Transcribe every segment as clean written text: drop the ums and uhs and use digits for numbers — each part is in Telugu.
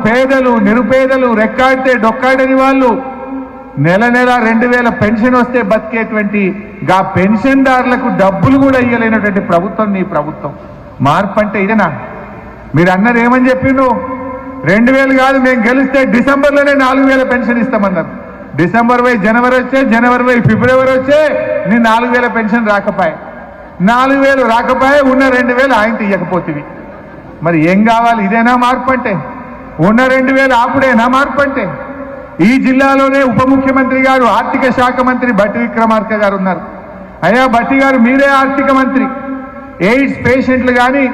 పేదలు నిరుపేదలు రెక్కాడితే డొక్కాడని వాళ్ళు నెల నెల 2000 పెన్షన్ వస్తే బతికేటువంటి గా పెన్షన్దారులకు డబ్బులు కూడా ఇవ్వలేనటువంటి ప్రభుత్వం నీ ప్రభుత్వం. మార్పు అంటే ఇదేనా? మీరు అన్నారు ఏమని చెప్పిండ్రు? 2000 కాదు, మేము గెలిస్తే డిసెంబర్లోనే 4000 పెన్షన్ ఇస్తామన్నారు. డిసెంబర్ పోయి జనవరి వచ్చే, జనవరి పోయి ఫిబ్రవరి వచ్చే, నీ 4000 పెన్షన్ రాకపోయే. 4000 రాకపోయే, ఉన్న 2000 ఆయన ఇవ్వకపోతుంది. మరి ఏం కావాలి? ఇదేనా మార్పు అంటే? ఉన్న 2000 ఆపుడేనా మార్పు అంటే? ఈ జిల్లాలోనే ఉప ముఖ్యమంత్రి గారు, ఆర్థిక శాఖ మంత్రి బట్టి విక్రమార్క గారు ఉన్నారు. అయ్యా బట్టి గారు, మీరే ఆర్థిక మంత్రి. ఎయిడ్స్ పేషెంట్లు కానీ,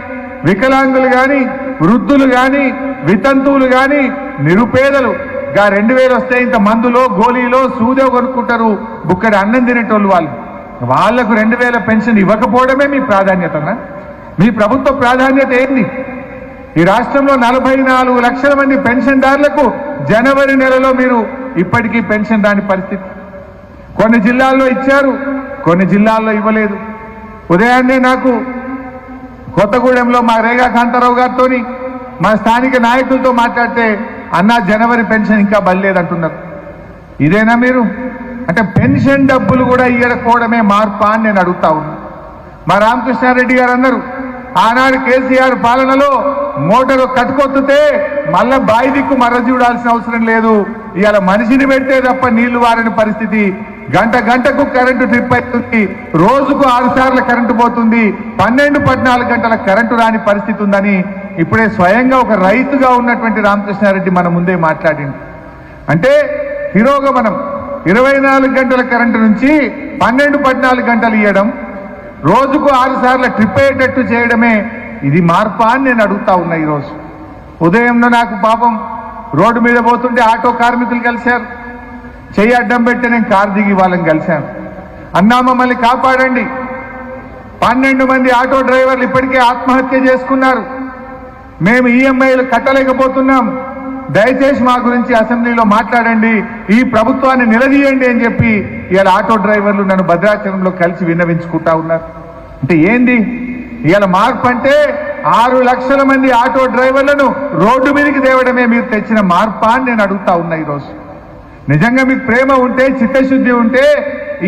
వికలాంగులు కానీ, వృద్ధులు కానీ, వితంతువులు కానీ, నిరుపేదలు గా 2000 వస్తే ఇంత మందులో గోళీలో సూదో కొనుక్కుంటారు, బుక్కడి అన్నం తినేటోళ్ళు వాళ్లకు 2000 పెన్షన్ ఇవ్వకపోవడమే మీ ప్రాధాన్యతనా? మీ ప్రభుత్వ ప్రాధాన్యత ఏంది? ఈ రాష్ట్రంలో 44 లక్షల మంది పెన్షన్దారులకు జనవరి నెలలో మీరు ఇప్పటికీ పెన్షన్ రాని పరిస్థితి. కొన్ని జిల్లాల్లో ఇచ్చారు, కొన్ని జిల్లాల్లో ఇవ్వలేదు. ఉదయాన్నే నాకు కొత్తగూడెంలో మా రేగా కాంతారావు గారితో మా స్థానిక నాయకులతో మాట్లాడితే, అన్నా జనవరి పెన్షన్ ఇంకా బల్లేదంటున్నారు. ఇదేనా మీరు? అంటే పెన్షన్ డబ్బులు కూడా ఇవ్వకపోవడమే మార్పా అని నేను అడుగుతా ఉన్నా. మా రామకృష్ణారెడ్డి గారు అన్నారు, ఆనాడు కేసీఆర్ పాలనలో మోటారు కట్టుకొత్తుతే మళ్ళా బాయి దిక్కు మర్ర చూడాల్సిన అవసరం లేదు, ఇవాళ మనిషిని పెడితే తప్ప నీళ్లు వారని పరిస్థితి. గంటకు కరెంటు ట్రిప్ అవుతుంది, రోజుకు 6 సార్లు కరెంటు పోతుంది, 12-14 గంటల కరెంటు రాని పరిస్థితి ఉందని ఇప్పుడే స్వయంగా ఒక రైతుగా ఉన్నటువంటి రామకృష్ణారెడ్డి మన ముందే మాట్లాడింది. అంటే తిరోగమనం 24 గంటల కరెంటు నుంచి 12-14 గంటలు ఇవ్వడం, రోజుకు 6 సార్లు ట్రిప్ అయ్యేటట్టు చేయడమే ఇది మార్పా అని నేను అడుగుతా ఉన్నా. ఈరోజు ఉదయంలో నాకు పాపం రోడ్డు మీద పోతుంటే ఆటో కార్మికులు కలిశారు. చెయ్యి అడ్డం పెట్టి నేను కారు దిగి వాళ్ళని కలిశాను. అన్నా మమ్మల్ని కాపాడండి, 12 మంది ఆటో డ్రైవర్లు ఇప్పటికే ఆత్మహత్య చేసుకున్నారు, మేము ఈఎంఐలు కట్టలేకపోతున్నాం, దయచేసి మా గురించి అసెంబ్లీలో మాట్లాడండి, ఈ ప్రభుత్వాన్ని నిలదీయండి అని చెప్పి ఇవాళ ఆటో డ్రైవర్లు నన్ను భద్రాచలంలో కలిసి విన్నవించుకుంటా ఉన్నారు. అంటే ఏంది ఇవాళ మార్పు అంటే? 6 లక్షల మంది ఆటో డ్రైవర్లను రోడ్డు మీదకి తేవడమే మీరు తెచ్చిన మార్పా అని నేను అడుగుతా ఉన్నా. ఈరోజు నిజంగా మీకు ప్రేమ ఉంటే, చిత్తశుద్ధి ఉంటే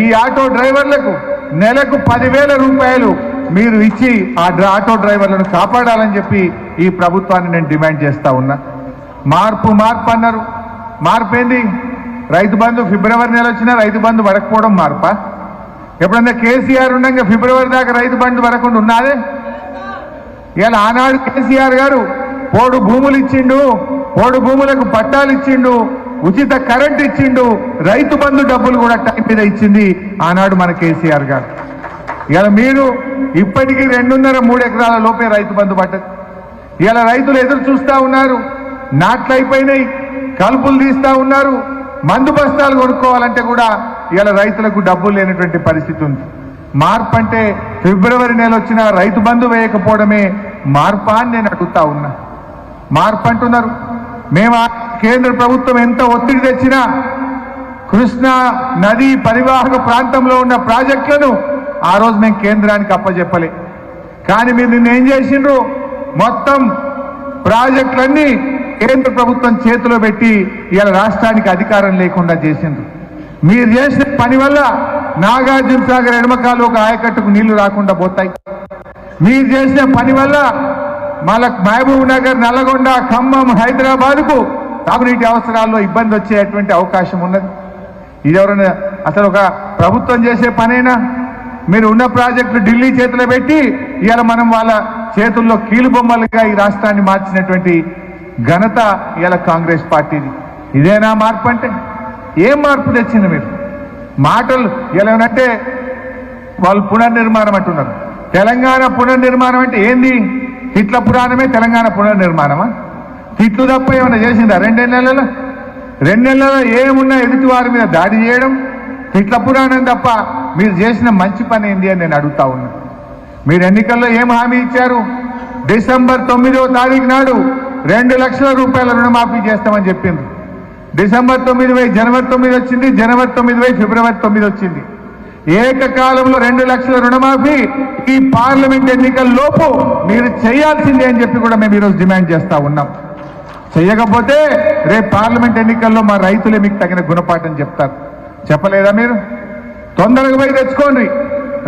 ఈ ఆటో డ్రైవర్లకు నెలకు 10,000 రూపాయలు మీరు ఇచ్చి ఆ ఆటో డ్రైవర్లను కాపాడాలని చెప్పి ఈ ప్రభుత్వాన్ని నేను డిమాండ్ చేస్తా ఉన్నా. మార్పు అన్నారు. మార్పు ఏంది? రైతు బంధు ఫిబ్రవరి నెల వచ్చినా రైతు బంధు పడకపోవడం మార్పా? ఎప్పుడన్నా కేసీఆర్ ఉండగా ఫిబ్రవరి దాకా రైతు బంధు పడకుండా ఉన్నాదే? ఇలా ఆనాడు కేసీఆర్ గారు పోడు భూములు ఇచ్చిండు, పోడు భూములకు పట్టాలు ఇచ్చిండు, ఉచిత కరెంట్ ఇచ్చిండు, రైతు బంధు డబ్బులు కూడా టైం మీద ఇచ్చింది ఆనాడు మన కేసీఆర్ గారు. ఇలా మీరు ఇప్పటికీ 2.5-3 ఎకరాల లోపే రైతు బంధు పడ్డది. ఇలా రైతులు ఎదురు చూస్తా ఉన్నారు, నాట్లు అయిపోయినాయి, కలుపులు తీస్తా ఉన్నారు, మందు బస్తాలు కొనుక్కోవాలంటే కూడా ఇలా రైతులకు డబ్బులు లేనటువంటి పరిస్థితి ఉంది. మార్పు అంటే ఫిబ్రవరి నెల వచ్చిన రైతు బంధు వేయకపోవడమే మార్పా అని నేను అడుగుతా ఉన్నా. మార్పు అంటున్నారు. మేము కేంద్ర ప్రభుత్వం ఎంత ఒత్తిడి తెచ్చినా కృష్ణా నది పరివాహక ప్రాంతంలో ఉన్న ప్రాజెక్టులను ఆ రోజు మేము కేంద్రానికి అప్పచెప్పలే. కానీ మీరు నిన్న ఏం చేసిండ్రు? మొత్తం ప్రాజెక్టులన్నీ కేంద్ర ప్రభుత్వం చేతిలో పెట్టి ఇలా రాష్ట్రానికి అధికారం లేకుండా చేసిండ్రు. మీరు చేసిన పని వల్ల నాగార్జున సాగర్ ఎడమకాలు ఒక ఆయకట్టుకు నీళ్లు రాకుండా పోతాయి. మీరు చేసిన పని వల్ల మహబూబ్ నగర్, నల్లగొండ, ఖమ్మం, హైదరాబాద్కు తాగునీటి అవసరాల్లో ఇబ్బంది వచ్చేటువంటి అవకాశం ఉన్నది. ఇది ఎవరైనా అసలు ఒక ప్రభుత్వం చేసే పనేనా? మీరు ఉన్న ప్రాజెక్టులు ఢిల్లీ చేతిలో పెట్టి ఇవాళ మనం వాళ్ళ చేతుల్లో కీలుబొమ్మలుగా ఈ రాష్ట్రాన్ని మార్చినటువంటి ఘనత ఇవాళ కాంగ్రెస్ పార్టీది. ఇదేనా మార్పు అంటే? ఏం మార్పు తెచ్చింది మీరు? మాటలు ఇలా ఏమంటే వాళ్ళు పునర్నిర్మాణం అంటున్నారు. తెలంగాణ పునర్నిర్మాణం అంటే ఏంది? తిట్ల పురాణమే తెలంగాణ పునర్నిర్మాణమా? తిట్లు తప్ప ఏమైనా చేసిందా? 2 నెలల్లో ఏమున్నా ఎదుటి వారి మీద దాడి చేయడం, తిట్ల పురాణం తప్ప మీరు చేసిన మంచి పని ఏంది అని నేను అడుగుతా ఉన్నా. మీరు ఎన్నికల్లో ఏం హామీ ఇచ్చారు? డిసెంబర్ 9వ తారీఖు నాడు 2 లక్షల రూపాయల రుణమాఫీ చేస్తామని చెప్పింది. డిసెంబర్ 9 పోయి జనవరి 9 వచ్చింది, జనవరి 9 పోయి ఫిబ్రవరి 9 వచ్చింది. ఏకకాలంలో 2 లక్షల రుణమాఫీ ఈ పార్లమెంట్ ఎన్నికల లోపు మీరు చేయాల్సిందే అని చెప్పి కూడా మేము ఈరోజు డిమాండ్ చేస్తా ఉన్నాం. చెయ్యకపోతే రేపు పార్లమెంట్ ఎన్నికల్లో మా రైతులే మీకు తగిన గుణపాఠం చెప్తారు. చెప్పలేదా మీరు? తొందరగా పోయి తెచ్చుకోండి.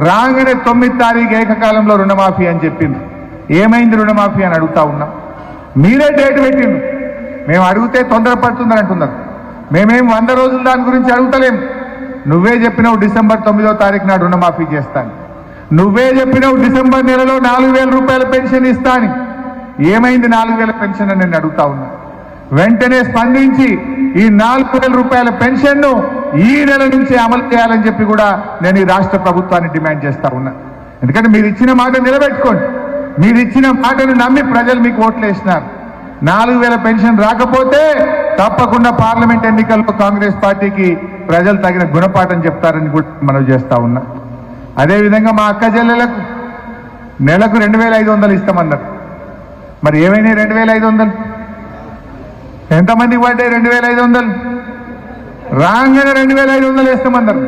రాగానే 9 తారీఖు ఏకకాలంలో రుణమాఫీ అని చెప్పింది. ఏమైంది రుణమాఫీ అని అడుగుతా ఉన్నాం. మీరే డేట్ పెట్టిండు. మేము అడిగితే తొందరపడుతుందని అంటున్నారు. మేమేం 100 రోజులు దాని గురించి అడుగుతలేం. నువ్వే చెప్పినావు డిసెంబర్ 9వ తారీఖు నాడు రుణమాఫీ చేస్తాను. నువ్వే చెప్పినావు డిసెంబర్ నెలలో 4,000 రూపాయల పెన్షన్ ఇస్తాను. ఏమైంది 4,000 పెన్షన్ అని నేను అడుగుతా ఉన్నా. వెంటనే స్పందించి ఈ 4,000 రూపాయల పెన్షన్ను ఈ నెల నుంచే అమలు చేయాలని చెప్పి కూడా నేను ఈ రాష్ట్ర ప్రభుత్వాన్ని డిమాండ్ చేస్తా ఉన్నా. ఎందుకంటే మీరు ఇచ్చిన మాట నిలబెట్టుకోండి. మీరు ఇచ్చిన మాటను నమ్మి ప్రజలు మీకు ఓట్లు వేసినారు. 4,000 పెన్షన్ రాకపోతే తప్పకుండా పార్లమెంట్ ఎన్నికల్లో కాంగ్రెస్ పార్టీకి ప్రజలు తగిన గుణపాఠం చెప్తారని కూడా మనం చేస్తా ఉన్నా. అదేవిధంగా మా అక్క చెల్లెలకు నెలకు 2,500 ఇస్తామన్నారు. మరి ఏమైనా 2,500? ఎంతమందికి పడ్డాయి 2,500? రాగానే 2,500 ఇస్తామన్నారు.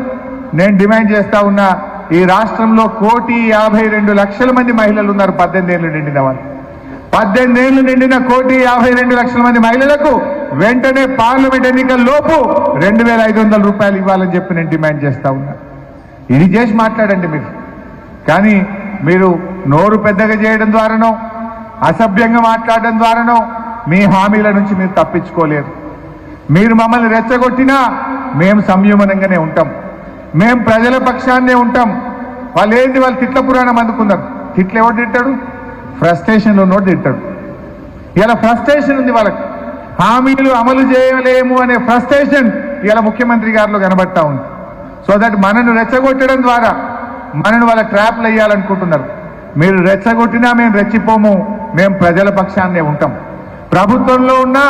నేను డిమాండ్ చేస్తా ఉన్నా, ఈ రాష్ట్రంలో 1,52,00,000 మంది మహిళలు ఉన్నారు. 18 ఏళ్ళు నిండిన వాళ్ళు. 18 ఏళ్ళు నిండిన 1,52,00,000 మంది మహిళలకు వెంటనే పార్లమెంట్ ఎన్నికల లోపు 2,500 రూపాయలు ఇవ్వాలని చెప్పి నేను డిమాండ్ చేస్తా ఉన్నా. ఇది చేసి మాట్లాడండి మీరు. కానీ మీరు నోరు పెద్దగా చేయడం ద్వారానో అసభ్యంగా మాట్లాడడం ద్వారానో మీ హామీల నుంచి మీరు తప్పించుకోలేరు. మీరు మమ్మల్ని రెచ్చగొట్టినా మేము సంయమనంగానే ఉంటాం. మేము ప్రజల పక్షాన్నే ఉంటాం. వాళ్ళు తిట్ల పురాణం అందుకున్నారు. తిట్లు ఎవరు తిట్టాడు? ఫ్రస్ట్రేషన్లో ఉన్నోడు తిట్టాడు. ఇలా ఫ్రస్ట్రేషన్ ఉంది వాళ్ళకి. హామీలు అమలు చేయలేము అనే ఫ్రస్ట్రేషన్ ఇలా ముఖ్యమంత్రి గారిలో కనబడతా ఉంది. సో దట్ మనను రెచ్చగొట్టడం ద్వారా మనను వాళ్ళ ట్రాప్లు వేయాలనుకుంటున్నారు. మీరు రెచ్చగొట్టినా మేము రెచ్చిపోము. మేము ప్రజల పక్షాన్నే ఉంటాం. ప్రభుత్వంలో ఉన్నా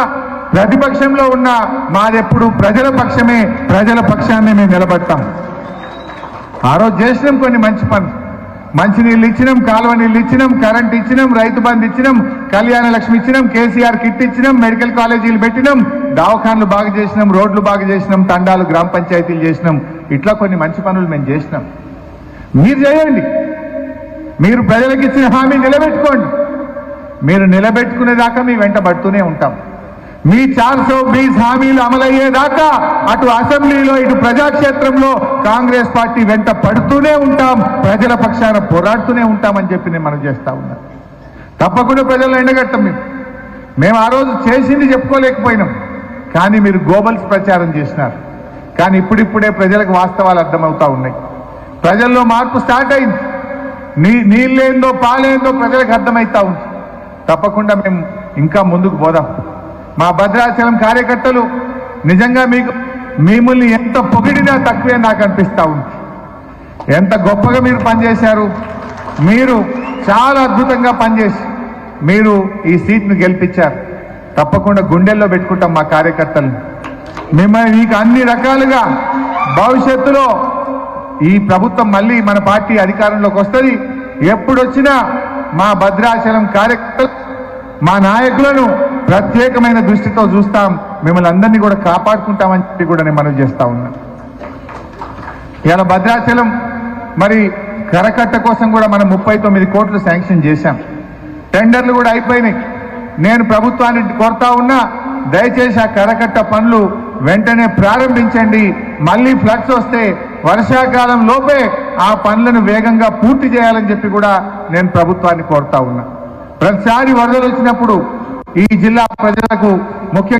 ప్రతిపక్షంలో ఉన్నా మాదెప్పుడు ప్రజల పక్షమే. ప్రజల పక్షాన్నే మేము నిలబడతాం. ఆ రోజు చేసినాం కొన్ని మంచి పనులు. మంచి నీళ్ళు ఇచ్చినాం, కాలువ నీళ్ళు ఇచ్చినాం, కరెంట్ ఇచ్చినాం, రైతు బంధు ఇచ్చినాం, కళ్యాణ లక్ష్మి ఇచ్చినాం, కేసీఆర్ కిట్ ఇచ్చినాం, మెడికల్ కాలేజీలు పెట్టినాం, దవాఖాన్లు బాగా చేసినాం, రోడ్లు బాగా చేసినాం, తండాలు గ్రామ పంచాయతీలు చేసినాం. ఇట్లా కొన్ని మంచి పనులు మేము చేసినాం. మీరు చేయండి. మీరు ప్రజలకు ఇచ్చిన హామీ నిలబెట్టుకోండి. మీరు నిలబెట్టుకునేదాకా మీ వెంట పడుతూనే ఉంటాం. మీ 420 హామీలు అమలయ్యేదాకా అటు అసెంబ్లీలో ఇటు ప్రజాక్షేత్రంలో కాంగ్రెస్ పార్టీ వెంట పడుతూనే ఉంటాం. ప్రజల పక్షాన పోరాడుతూనే ఉంటామని చెప్పి నేను మనం చేస్తా ఉన్నా. తప్పకుండా ప్రజలు ఎండగట్టం. మేము ఆ రోజు చేసింది చెప్పుకోలేకపోయినాం. కానీ మీరు గోబల్స్ ప్రచారం చేసినారు. కానీ ఇప్పుడిప్పుడే ప్రజలకు వాస్తవాలు అర్థమవుతా ఉన్నాయి. ప్రజల్లో మార్పు స్టార్ట్ అయింది. నీళ్ళేందో పాలేందో ప్రజలకు అర్థమవుతా ఉంది. తప్పకుండా మేము ఇంకా ముందుకు పోదాం. మా భద్రాచలం కార్యకర్తలు నిజంగా మిమ్మల్ని ఎంత పొగిడినా తక్కువే నాకు అనిపిస్తా ఉంది. ఎంత గొప్పగా మీరు పనిచేశారు. మీరు చాలా అద్భుతంగా పనిచేసి మీరు ఈ సీట్ను గెలిపించారు. తప్పకుండా గుండెల్లో పెట్టుకుంటాం మా కార్యకర్తలు. మిమ్మల్ని మీకు అన్ని రకాలుగా భవిష్యత్తులో ఈ ప్రభుత్వం మళ్ళీ మన పార్టీ అధికారంలోకి వస్తుంది. ఎప్పుడొచ్చినా మా భద్రాచలం కార్యకర్తలు మా నాయకులను ప్రత్యేకమైన దృష్టితో చూస్తాం. మిమ్మల్ని అందరినీ కూడా కాపాడుకుంటామని చెప్పి కూడా నేను మనవి చేస్తా ఉన్నా. ఇలా భద్రాచలం మరి కరకట్ట కోసం కూడా మనం 39 కోట్లు శాంక్షన్ చేశాం. టెండర్లు కూడా అయిపోయినాయి. నేను ప్రభుత్వాన్ని కోరుతా ఉన్నా, దయచేసి ఆ కరకట్ట పనులు వెంటనే ప్రారంభించండి. మళ్ళీ ఫ్లడ్స్ వస్తే వర్షాకాలం లోపే ఆ పనులను వేగంగా పూర్తి చేయాలని చెప్పి కూడా నేను ప్రభుత్వాన్ని కోరుతా ఉన్నా. ప్రతిసారి వరదలు వచ్చినప్పుడు ఈ జిల్లా ప్రజలకు ముఖ్యంగా